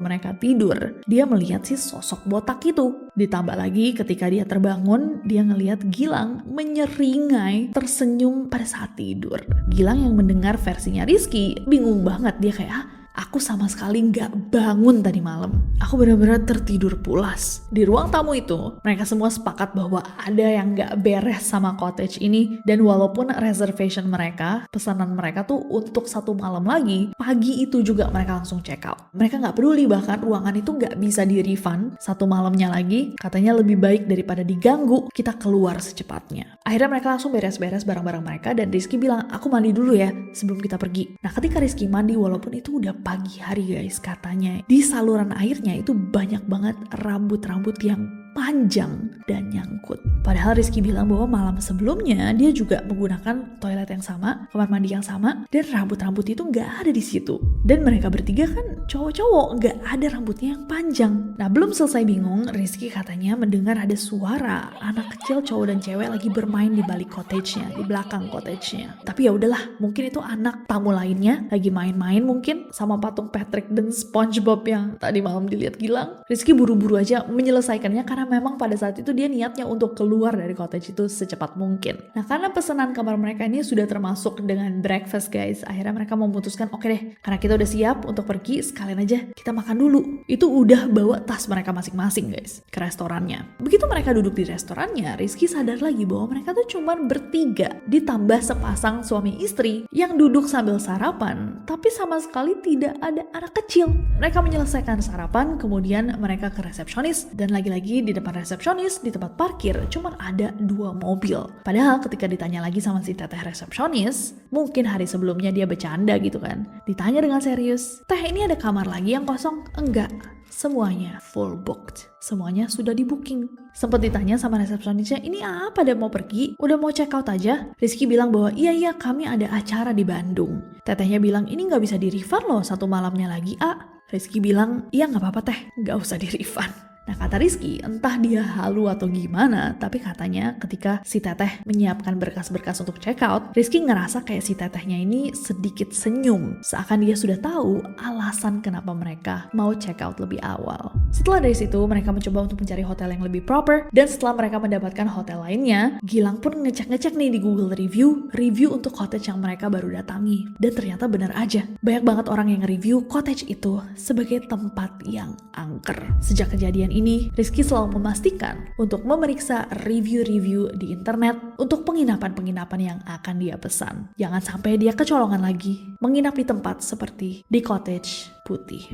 mereka tidur, dia melihat si sosok botak itu. Ditambah lagi ketika dia terbangun, dia ngelihat Gilang menyeringai tersenyum pada saat tidur. Gilang yang mendengar versinya Rizky bingung banget, dia kayak aku sama sekali nggak bangun tadi malam. Aku benar-benar tertidur pulas. Di ruang tamu itu, mereka semua sepakat bahwa ada yang nggak beres sama cottage ini. Dan walaupun reservation mereka, pesanan mereka tuh untuk 1 malam lagi, pagi itu juga mereka langsung check out. Mereka nggak peduli bahkan ruangan itu nggak bisa di-refund 1 malamnya lagi. Katanya lebih baik daripada diganggu, kita keluar secepatnya. Akhirnya mereka langsung beres-beres barang-barang mereka dan Rizky bilang, aku mandi dulu ya sebelum kita pergi. Nah ketika Rizky mandi, walaupun itu udah pagi hari guys, katanya di saluran airnya itu banyak banget rambut-rambut yang panjang dan nyangkut. Padahal Rizky bilang bahwa malam sebelumnya dia juga menggunakan toilet yang sama, kamar mandi yang sama, dan rambut-rambut itu nggak ada di situ. Dan mereka bertiga kan cowok-cowok, nggak ada rambutnya yang panjang. Nah belum selesai bingung, Rizky katanya mendengar ada suara anak kecil cowok dan cewek lagi bermain di balik cottage-nya, di belakang cottage-nya. Tapi ya udahlah, mungkin itu anak tamu lainnya lagi main-main mungkin sama patung Patrick dan SpongeBob yang tadi malam dilihat Gilang. Rizky buru-buru aja menyelesaikannya karena memang pada saat itu dia niatnya untuk keluar dari cottage itu secepat mungkin. Nah karena pesanan kamar mereka ini sudah termasuk dengan breakfast guys, akhirnya mereka memutuskan oke deh, karena kita udah siap untuk pergi, sekalian aja kita makan dulu. Itu udah bawa tas mereka masing-masing guys ke restorannya. Begitu mereka duduk di restorannya, Rizky sadar lagi bahwa mereka tuh cuman bertiga ditambah sepasang suami istri yang duduk sambil sarapan, tapi sama sekali tidak ada anak kecil. Mereka menyelesaikan sarapan, kemudian mereka ke resepsionis, dan lagi-lagi di depan resepsionis, di tempat parkir, cuman ada 2 mobil. Padahal ketika ditanya lagi sama si teteh resepsionis, mungkin hari sebelumnya dia bercanda gitu kan. Ditanya dengan serius, teh ini ada kamar lagi yang kosong? Enggak, semuanya full booked. Semuanya sudah di booking. Sempat ditanya sama resepsionisnya, ini apa, dia mau pergi? Udah mau check out aja? Rizky bilang bahwa iya kami ada acara di Bandung. Tetehnya bilang ini nggak bisa di refund loh 1 malamnya lagi Rizky bilang iya nggak apa-apa teh, nggak usah di refund. Nah kata Rizky, entah dia halu atau gimana, tapi katanya ketika si teteh menyiapkan berkas-berkas untuk check out, Rizky ngerasa kayak si tetehnya ini sedikit senyum, seakan dia sudah tahu alasan kenapa mereka mau check out lebih awal. Setelah dari situ, mereka mencoba untuk mencari hotel yang lebih proper, dan setelah mereka mendapatkan hotel lainnya, Gilang pun ngecek-ngecek nih di Google review untuk cottage yang mereka baru datangi. Dan ternyata benar aja, banyak banget orang yang nge-review cottage itu sebagai tempat yang angker. Sejak kejadian ini, Rizky selalu memastikan untuk memeriksa review-review di internet untuk penginapan-penginapan yang akan dia pesan. Jangan sampai dia kecolongan lagi menginap di tempat seperti di cottage putih.